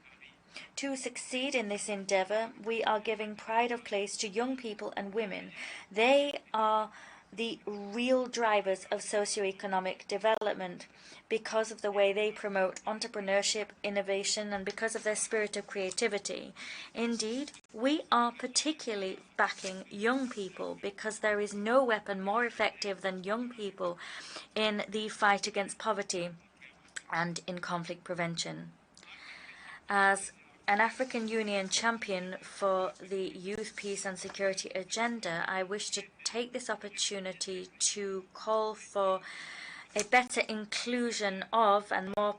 To succeed in this endeavour, we are giving pride of place to young people and women. They are the real drivers of socio-economic development because of the way they promote entrepreneurship, innovation, and because of their spirit of creativity. Indeed, we are particularly backing young people because there is no weapon more effective than young people in the fight against poverty and in conflict prevention. As an African Union champion for the Youth, Peace and Security agenda, I wish to take this opportunity to call for a better inclusion of and more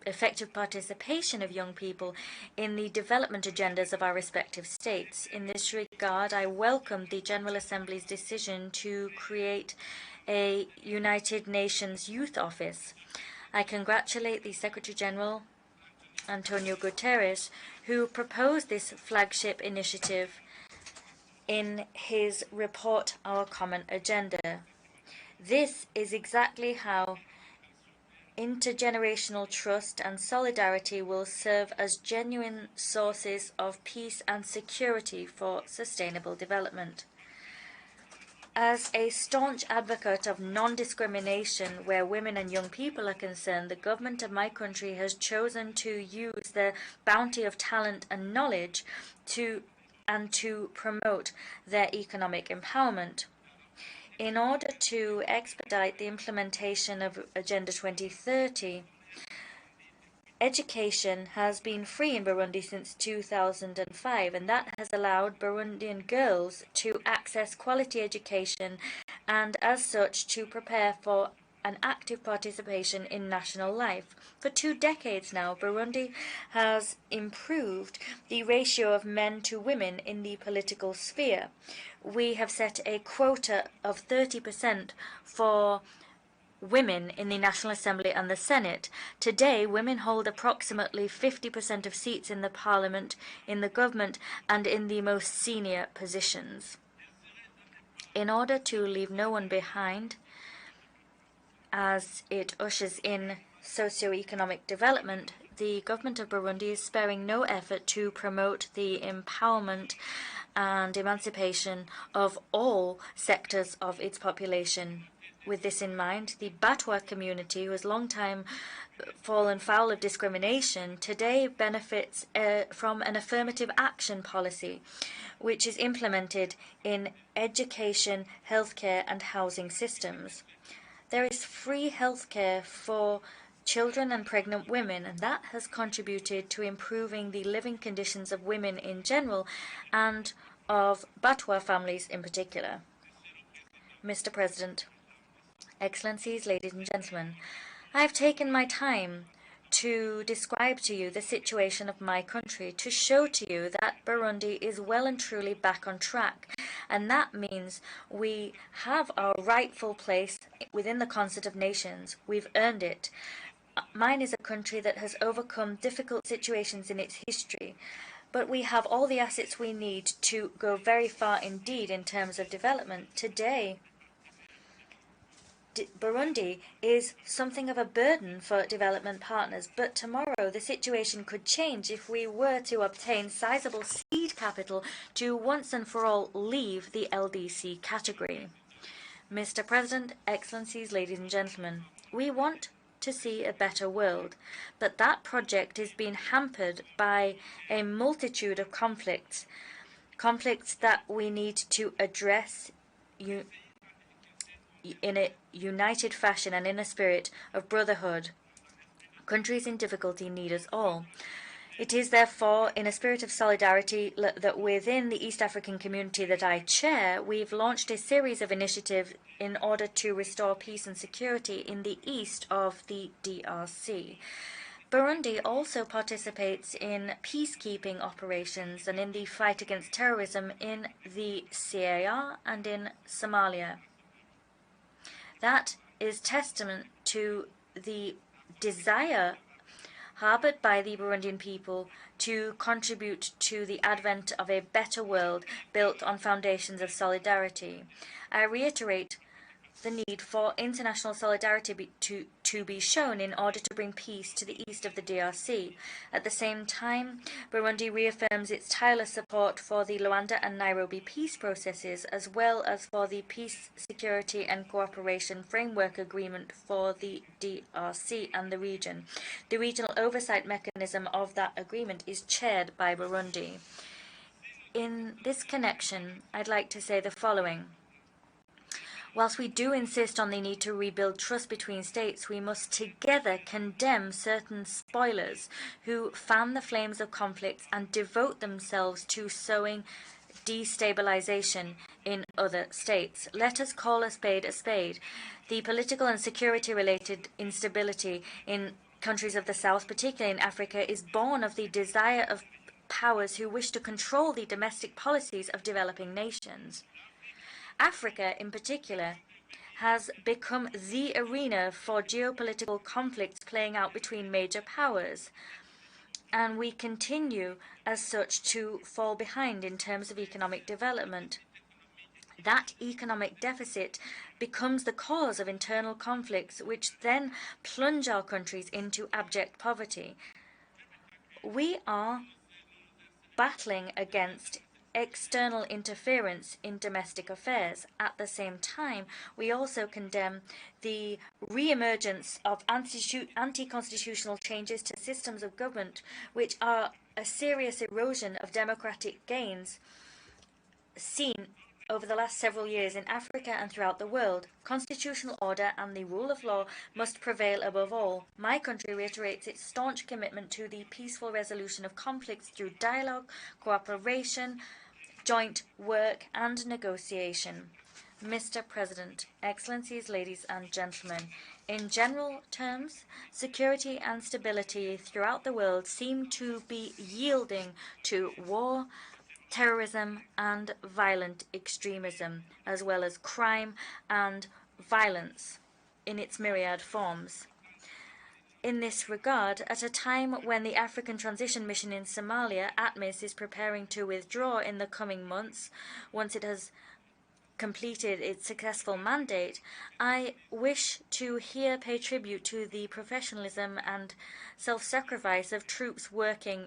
effective participation of young people in the development agendas of our respective states. In this regard, I welcome the General Assembly's decision to create a United Nations Youth Office. I congratulate the Secretary General, Antonio Guterres, who proposed this flagship initiative in his report, Our Common Agenda. This is exactly how intergenerational trust and solidarity will serve as genuine sources of peace and security for sustainable development. As a staunch advocate of non-discrimination where women and young people are concerned, the government of my country has chosen to use the bounty of talent and knowledge to promote their economic empowerment. In order to expedite the implementation of Agenda 2030, education has been free in Burundi since 2005, and that has allowed Burundian girls to access quality education and, as such, to prepare for an active participation in national life. For 2 decades now, Burundi has improved the ratio of men to women in the political sphere. We have set a quota of 30% for women in the National Assembly and the Senate. Today, women hold approximately 50% of seats in the Parliament, in the government, and in the most senior positions. In order to leave no one behind, as it ushers in socio-economic development, the government of Burundi is sparing no effort to promote the empowerment and emancipation of all sectors of its population. With this in mind, the Batwa community, who has long time fallen foul of discrimination, today benefits from an affirmative action policy, which is implemented in education, healthcare, and housing systems. There is free healthcare for children and pregnant women, and that has contributed to improving the living conditions of women in general and of Batwa families in particular. Mr. President, Excellencies, ladies and gentlemen, I have taken my time to describe to you the situation of my country, to show to you that Burundi is well and truly back on track, and that means we have our rightful place within the concert of nations. We've earned it. Mine is a country that has overcome difficult situations in its history, but we have all the assets we need to go very far indeed in terms of development. Today, Burundi is something of a burden for development partners, but tomorrow the situation could change if we were to obtain sizable seed capital to once and for all leave the LDC category. Mr. President, Excellencies, ladies and gentlemen, we want to see a better world, but that project is being hampered by a multitude of conflicts that we need to address in a united fashion and in a spirit of brotherhood. Countries in difficulty need us all. It is therefore in a spirit of solidarity that within the East African community that I chair, we've launched a series of initiatives in order to restore peace and security in the east of the DRC. Burundi also participates in peacekeeping operations and in the fight against terrorism in the CAR and in Somalia. That is testament to the desire harbored by the Burundian people to contribute to the advent of a better world built on foundations of solidarity. I reiterate the need for international solidarity to be shown in order to bring peace to the east of the DRC. At the same time, Burundi reaffirms its tireless support for the Luanda and Nairobi peace processes, as well as for the Peace, Security and Cooperation Framework Agreement for the DRC and the region. The regional oversight mechanism of that agreement is chaired by Burundi. In this connection, I'd like to say the following. Whilst we do insist on the need to rebuild trust between states, we must together condemn certain spoilers who fan the flames of conflicts and devote themselves to sowing destabilization in other states. Let us call a spade a spade. The political and security-related instability in countries of the South, particularly in Africa, is born of the desire of powers who wish to control the domestic policies of developing nations. Africa, in particular, has become the arena for geopolitical conflicts playing out between major powers, and we continue as such to fall behind in terms of economic development. That economic deficit becomes the cause of internal conflicts, which then plunge our countries into abject poverty. We are battling against external interference in domestic affairs. At the same time, we also condemn the re-emergence of anti-constitutional changes to systems of government, which are a serious erosion of democratic gains seen over the last several years in Africa and throughout the world. Constitutional order and the rule of law must prevail above all. My country reiterates its staunch commitment to the peaceful resolution of conflicts through dialogue, cooperation, joint work and negotiation. Mr. President, Excellencies, ladies and gentlemen, in general terms, security and stability throughout the world seem to be yielding to war, terrorism and violent extremism, as well as crime and violence in its myriad forms. In this regard, at a time when the African Transition Mission in Somalia, ATMIS, is preparing to withdraw in the coming months, once it has completed its successful mandate, I wish to here pay tribute to the professionalism and self-sacrifice of troops working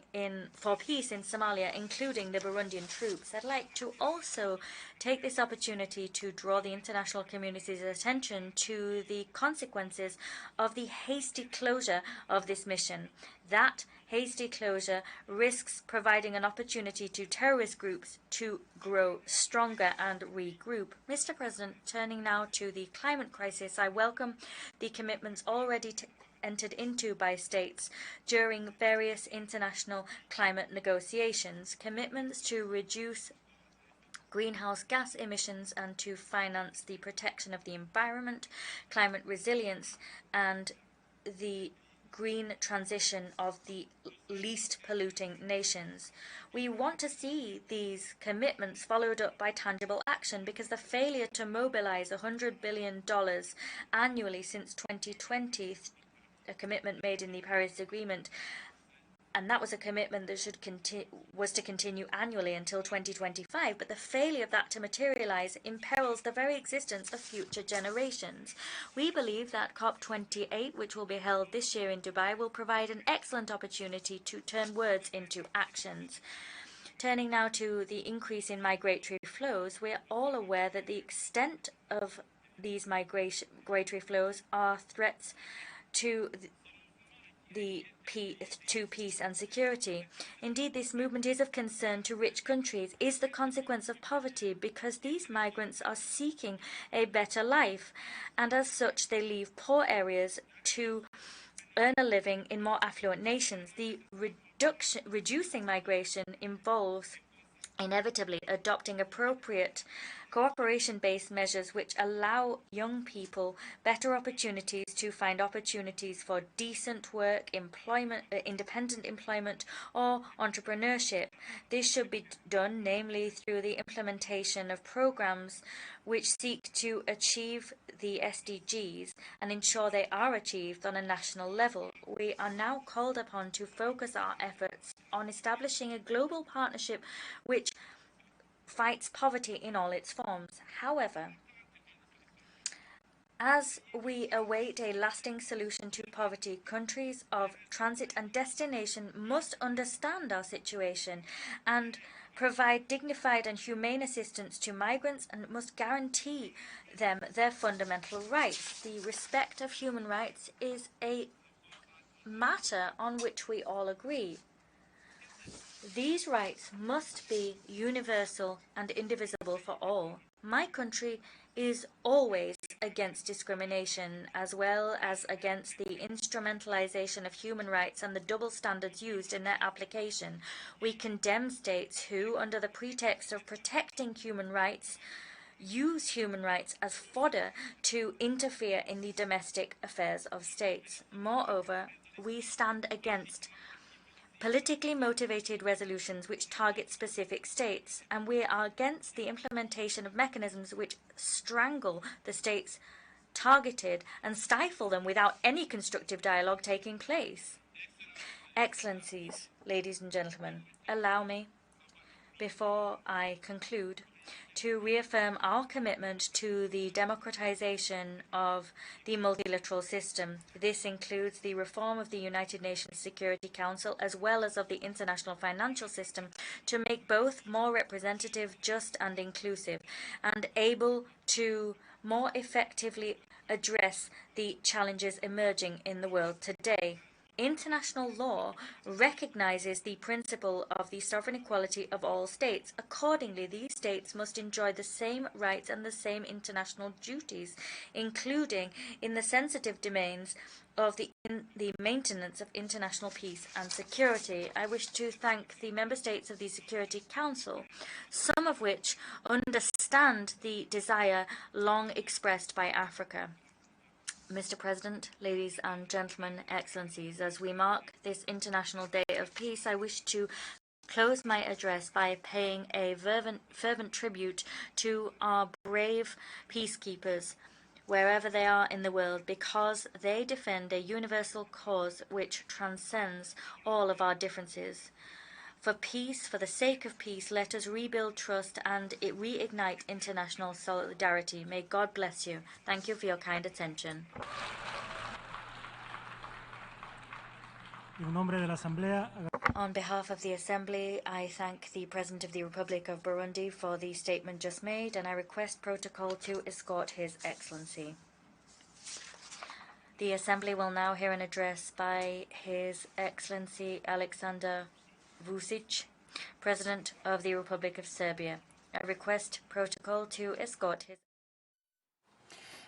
for peace in Somalia, including the Burundian troops. I'd like to also take this opportunity to draw the international community's attention to the consequences of the hasty closure of this mission. That hasty closure risks providing an opportunity to terrorist groups to grow stronger and regroup. Mr. President, turning now to the climate crisis, I welcome the commitments already entered into by states during various international climate negotiations, commitments to reduce greenhouse gas emissions and to finance the protection of the environment, climate resilience, and the green transition of the least polluting nations. We want to see these commitments followed up by tangible action, because the failure to mobilize $100 billion annually since 2020, a commitment made in the Paris Agreement, and that was a commitment that was to continue annually until 2025, but the failure of that to materialize imperils the very existence of future generations. We believe that COP28, which will be held this year in Dubai, will provide an excellent opportunity to turn words into actions. Turning now to the increase in migratory flows, we are all aware that the extent of these migratory flows are threats to to peace and security. Indeed, this movement is of concern to rich countries, is the consequence of poverty, because these migrants are seeking a better life, and as such they leave poor areas to earn a living in more affluent nations. The reducing migration involves inevitably adopting appropriate cooperation-based measures which allow young people better opportunities to find opportunities for decent work, employment, independent employment, or entrepreneurship. This should be done namely through the implementation of programs which seek to achieve the SDGs and ensure they are achieved on a national level. We are now called upon to focus our efforts on establishing a global partnership which fights poverty in all its forms. However, as we await a lasting solution to poverty, countries of transit and destination must understand our situation and provide dignified and humane assistance to migrants and must guarantee them their fundamental rights. The respect of human rights is a matter on which we all agree. These rights must be universal and indivisible for all. My country is always against discrimination, as well as against the instrumentalization of human rights and the double standards used in their application. We condemn states who, under the pretext of protecting human rights, use human rights as fodder to interfere in the domestic affairs of states. Moreover, we stand against politically motivated resolutions which target specific states, and we are against the implementation of mechanisms which strangle the states targeted and stifle them without any constructive dialogue taking place. Excellencies, ladies and gentlemen, allow me, before I conclude, to reaffirm our commitment to the democratization of the multilateral system. This includes the reform of the United Nations Security Council as well as of the international financial system to make both more representative, just and inclusive, and able to more effectively address the challenges emerging in the world today. International law recognizes the principle of the sovereign equality of all states. Accordingly, these states must enjoy the same rights and the same international duties, including in the sensitive domains of the maintenance of international peace and security. I wish to thank the member states of the Security Council, some of which understand the desire long expressed by Africa. Mr. President, ladies and gentlemen, excellencies, as we mark this International Day of Peace, I wish to close my address by paying a fervent tribute to our brave peacekeepers, wherever they are in the world, because they defend a universal cause which transcends all of our differences. For peace, for the sake of peace, let us rebuild trust and reignite international solidarity. May God bless you. Thank you for your kind attention. On behalf of the Assembly, I thank the President of the Republic of Burundi for the statement just made, and I request protocol to escort His Excellency. The Assembly will now hear an address by His Excellency Alexander Vučić, President of the Republic of Serbia. I request protocol to escort his.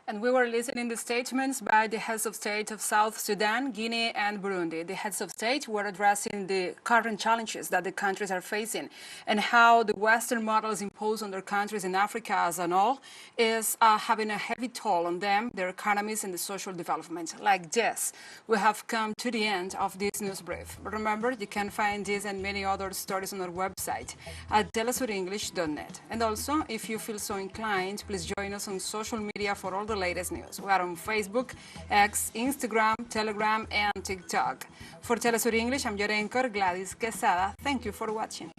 And we were listening to statements by the heads of state of South Sudan, Guinea, and Burundi. The heads of state were addressing the current challenges that the countries are facing and how the Western models imposed on their countries in Africa as a whole is having a heavy toll on them, their economies, and the social development. Like this, we have come to the end of this news brief. But remember, you can find this and many other stories on our website at telesurenglish.net. And also, if you feel so inclined, please join us on social media for all the latest news. We are on Facebook, X, Instagram, Telegram, and TikTok. For TeleSUR English, I'm your anchor, Gladys Quesada. Thank you for watching.